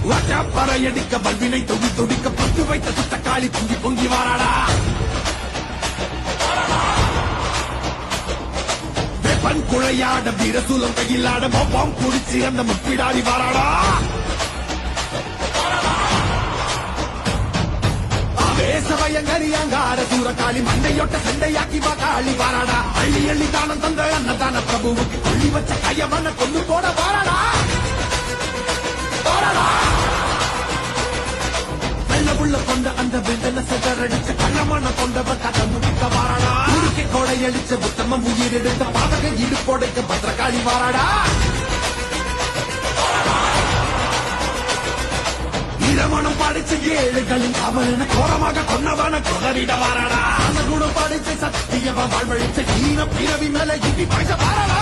பறையடிக்க பல்வினை தொகி தொடிக்க பட்டு வைத்த சுத்தக்காளி பொங்கி பொங்கி வாராடா. வெப்பன் குழையாட வீரசூலம் கையிலாட மொப்பம் குடிச்சு அந்த முப்பிடாடி வாராடா. சபையங்கரியாங்கார சூரக்காளி மண்டையொட்ட சண்டையாக்கி வாக்காளி வாராடா. அள்ளி அள்ளி தானம் தந்த அன்னதான பிரபுவுக்கு கொள்ளி வச்ச கையவன கொண்டு போட வாராடா. வெள்ளவுள்ள கொண்ட அந்த வெண்டன சதரடிச்ச கண்ணமான கொண்டவ கதை முடிக்க வாராடா. உருக்கை கொடையடிச்ச புத்தமம் உயிர் எடுத்த பாதக இடுப்போடைக்க பத்திரகாளி வாராடா. இரமணம் படிச்ச ஏழைகளின் அவன கோரமாக கொன்னவன கொதறிட வாராடா. அந்த குணம் படிச்ச சத்தியவ வாழ்வழிச்ச ஈன பிறவி மேல இடி பாய்ச்ச வாராடா.